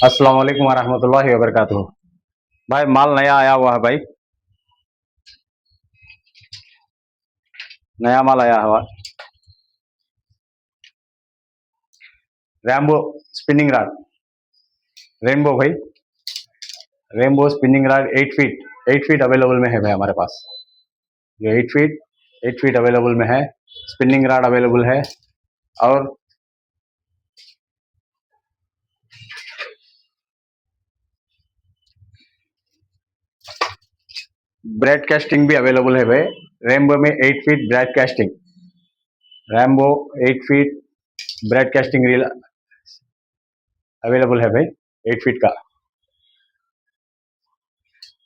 अस्सलाम वालेकुम वरहमतुल्लाहि वबरकातुहू। भाई माल नया आया हुआ है भाई, नया माल आया हुआ। रैम्बो स्पिनिंग रॉड, रेनबो भाई, rainbow spinning rod 8 feet, 8 feet available में है भाई हमारे पास। जो 8 फीट अवेलेबल में है, स्पिनिंग रॉड अवेलेबल है। और ब्रॉडकास्टिंग भी अवेलेबल है भाई। रेनबो में 8 feet broadcasting, Rambo 8 feet broadcasting reel available है भाई, 8 फीट का।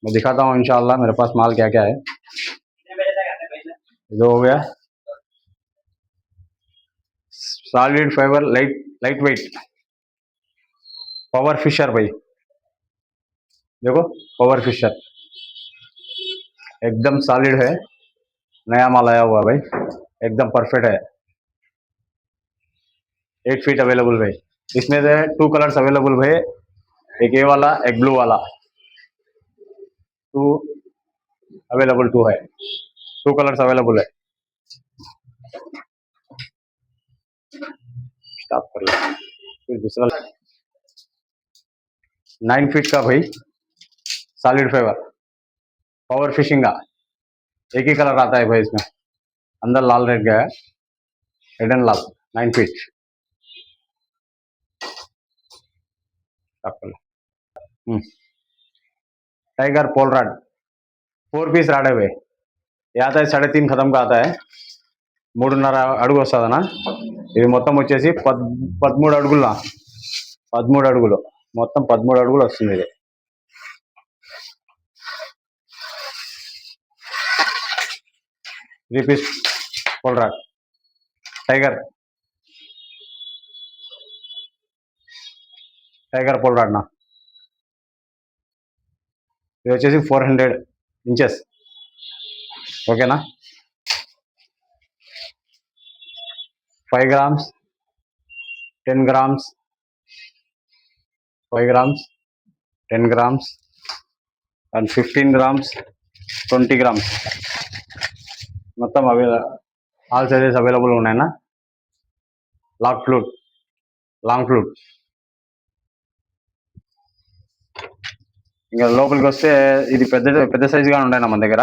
मैं दिखाता हूँ इंशाल्लाह मेरे पास माल क्या क्या है। जो हो गया solid fibre, light weight power fisher भाई, देखो पावर फिशर एकदम सॉलिड है, नया माल आया हुआ भाई, एकदम परफेक्ट है। 8 फीट अवेलेबल भाई। इसमें से 2 कलर्स अवेलेबल भाई, एक ये वाला एक ब्लू वाला, टू अवेलेबल, टू है, 2 कलर्स अवेलेबल है। स्टॉप कर लो फिर दूसरा। 9 फीट का भाई, सॉलिड फाइबर पावर फिशिंग का, एक ही कलर आता है भाई इसमें, अंदर लाल रेड का है, red and Lal. 9 feet. Stop कर लो। टाइगर पोल राड, 4 पीस राड है भाई। ये आता है 3.5 खत्म का आता है, 3.5 అడుగు వస్తుందనా। ఇది మొత్తం వచ్చేసి 13 అడుగుల, 13 అడుగులు, మొత్తం 13 అడుగులు వస్తుంది ఇది। 3 piece pole rod tiger, tiger pole rod నా, ఇది వచ్చేసి 400 ఇంచెస్, ఓకేనా। 5 grams, 10 grams, 5 grams, 10 grams and 15 grams, 20 grams, మొత్తం ఆల్ సైజెస్ అవైలబుల్ ఉన్నాయన్నా। లాక్ ఫ్లూట్, లాంగ్ ఫ్లూట్, ఇంకా లోపలికి వస్తే ఇది పెద్ద పెద్ద సైజుగా ఉన్నాయన్న మన దగ్గర।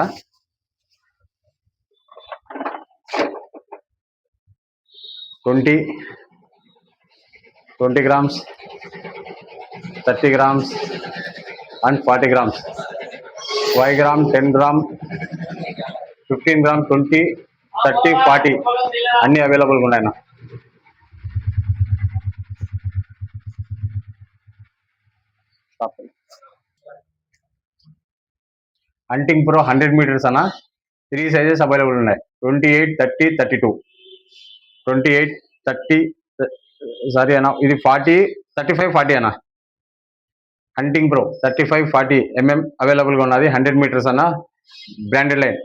20 grams, 30 grams and 40 grams, 5 gram, 10 gram, 15 gram, 20, 30, 40 అన్ని అవైలబుల్గా ఉన్నాయన్న। హంటింగ్ ప్రో 100 meters అన్న, 3 సైజెస్ అవైలబుల్ ఉన్నాయి, 28, 30, 32, 28, 30, సారీ అన్న, ఇది 40, 35, 40 అన్న। హంటింగ్ ప్రో 35, 40 అవైలబుల్గా ఉన్నది, 100 meters అన్న, బ్రాండెడ్ లైన్,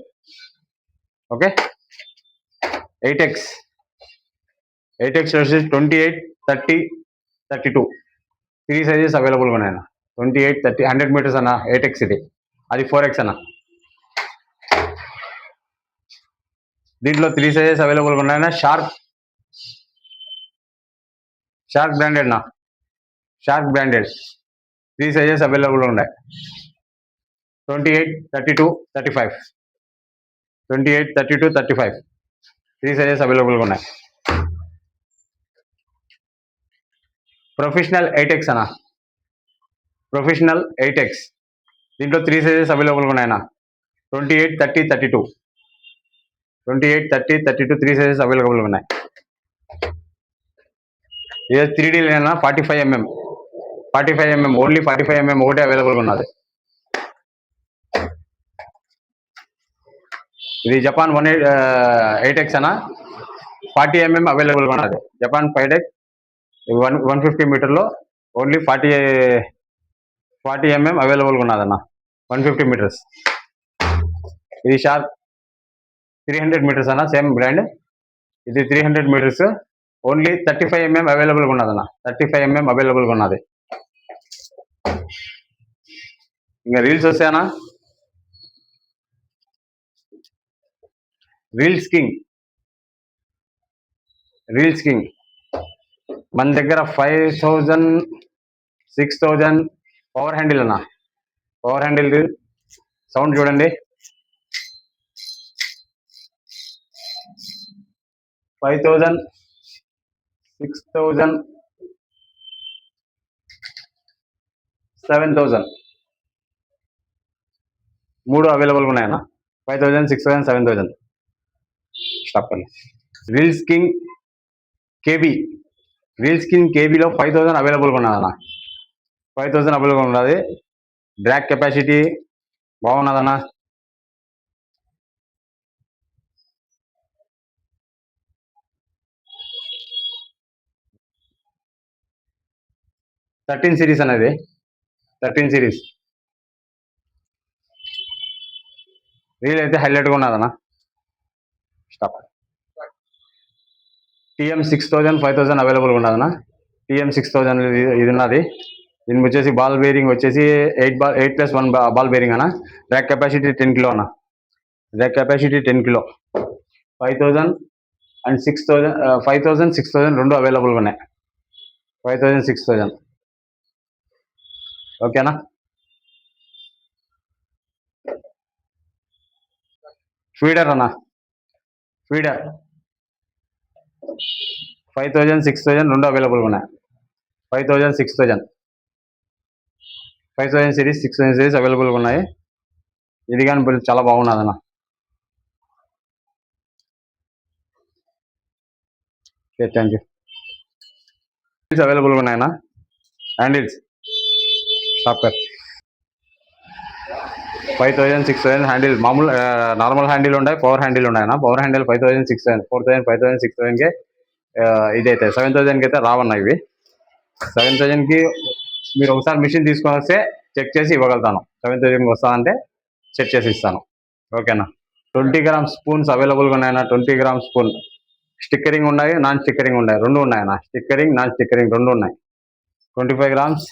ఓకే। 8x వచ్చేసి 28, 30, 32, 3 సైజెస్ అవైలబుల్గా ఉన్నాయన్న। 28, 30, 100 meters అన్న, 8x ఇది, అది 4x అన్న। దీంట్లో 3 సైజెస్ అవైలబుల్గా ఉన్నాయన్న। షార్క్ బ్రాండెడ్ నా, షార్క్ బ్రాండెడ్ 3 సైజెస్ అవైలబుల్గా ఉన్నాయి, 28, 32, 35, 28, 32, 35, 3 సైజెస్ అవైలబుల్గా ఉన్నాయి। ప్రొఫెషనల్ 8x అన్న, ప్రొఫెషనల్ 8x, దీంట్లో 3 సైజెస్ అవైలబుల్గా ఉన్నాయన్న, 28, 30, 32, 28, 30, 32, 3 సైజెస్ అవైలబుల్గా ఉన్నాయి। ఇది 3D line 45mm, 45mm, only 45mm ఒకటే అవైలబుల్గా ఉన్నది। ఇది జపాన్ 8x అన్న, 40mm అవైలబుల్గా ఉన్నది, జపాన్ 5x 150 మీటర్లో ఓన్లీ 40mm అవైలబుల్గా ఉన్నదన్న, 150 meters। ఇది షార్క్ 300 meters అన్న, సేమ్ బ్రాండ్, ఇది 300 meters, ఓన్లీ 35mm అవైలబుల్గా ఉన్నదన్న, 35mm అవైలబుల్గా ఉన్నది। ఇంకా రీల్స్ వస్తాయనా? రీల్స్ కింగ్, రీల్స్ కింగ్ మన దగ్గర 5000 6000 పవర్ హ్యాండిల్ అన్న. పవర్ హ్యాండిల్ సౌండ్ చూడండి. 5000 6000 7000 మూడు అవైలబుల్గా ఉన్నాయన్న. 5000 6000 7000 స్టాప్ అండి. Reels king KB, reels king కేబీలో 5000 అవైలబుల్గా ఉన్నదన్న. 5000 అవైలబుల్ ఉన్నది. డ్రాక్ కెపాసిటీ బాగున్నదన్న. థర్టీన్ సిరీస్ అనేది 13 సిరీస్ రీల్ అయితే హైలైట్గా ఉన్నదన్న. స్టాప్. టీఎం 6000 5000 అవైలబుల్గా ఉన్నదన్న. టీఎం 6000 ఇది ఉన్నది. దీనికి వచ్చేసి బాల్ బేరింగ్ వచ్చేసి 8+1 బాల్ బేరింగ్ అన్న. ర్యాక్ కెపాసిటీ 10 కిలో అన్న. Rack capacity 10 kilo. 5000 అండ్ 6000 5000 6000 రెండు అవైలబుల్గా ఉన్నాయి. 5000 6000 ఓకేనా? ఫీడర్ అన్న, ఫీడర్ 5000 6000 రెండు అవైలబుల్గా ఉన్నాయి. 5000 6000 5000 సిరీస్ 6000 సిరీస్ అవైలబుల్గా ఉన్నాయి. ఇది కానీ చాలా బాగున్నది అన్న. Okay, thank you. అవైలబుల్గా ఉన్నాయన్న హ్యాండిల్స్. సాఫ్ట్వేర్ 5000 6000 హ్యాండిల్ మామూలు నార్మల్ హ్యాండిల్ ఉన్నాయి, పవర్ హ్యాండిల్ ఉన్నాయన్న. పవర్ హ్యాండిల్ 5000 6000 4000 5000 6000కి ఇదైతే 7000కి అయితే రావన్నా. ఇవి 7000కి మీరు ఒకసారి మిషన్ తీసుకొని వస్తే చెక్ చేసి ఇవ్వగలుగుతాను. 7000కి వస్తానంటే చెక్ చేసి ఇస్తాను. ఓకేనా? 20 గ్రామ్ స్పూన్స్ అవైలబుల్గా ఉన్నాయన్న. 20 గ్రామ్ స్పూన్ స్టిక్కరింగ్ ఉన్నాయి, నాన్ స్టిక్కరింగ్ ఉన్నాయి, రెండు ఉన్నాయన్న. స్టిక్కరింగ్ నాన్ స్టిక్కరింగ్ రెండు ఉన్నాయి. 25 గ్రామ్స్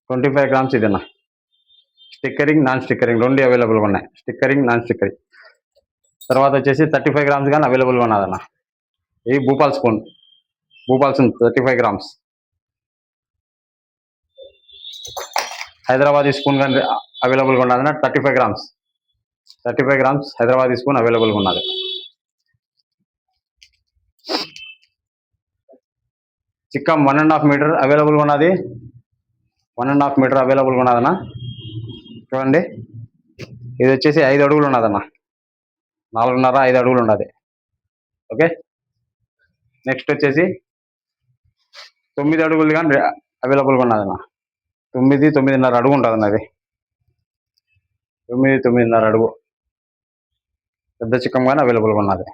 25 గ్రామ్స్ ఇదన్నా. స్టిక్కరింగ్ నాన్ స్టిక్కరింగ్ రెండు అవైలబుల్గా ఉన్నాయి. Stickering non stickering. తర్వాత వచ్చేసి 35 గ్రామ్స్ కానీ అవైలబుల్గా ఉన్నదన్న. ఇది Bhopal spoon, Bhopal spoon 35 grams. Hyderabadi spoon కానీ అవైలబుల్గా ఉన్నదన్న. 35 గ్రామ్స్ 35 గ్రామ్స్ హైదరాబాదీ స్పూన్ అవైలబుల్గా ఉన్నది. చిక్కం 1.5 మీటర్ అవైలబుల్గా ఉన్నది. 1.5 మీటర్ అవైలబుల్గా ఉన్నదన్న. చూడండి, ఇది వచ్చేసి 5 అడుగులు ఉన్నదన్న. 4.5 5 అడుగులు ఉన్నది. ఓకే. నెక్స్ట్ వచ్చేసి 9 అడుగులు కానీ అవైలబుల్గా ఉన్నదన్న. 9 9.5 అడుగు ఉంటుందన్న. అది 9 9.5 అడుగు పెద్ద చిక్కం కానీ అవైలబుల్గా ఉన్నది.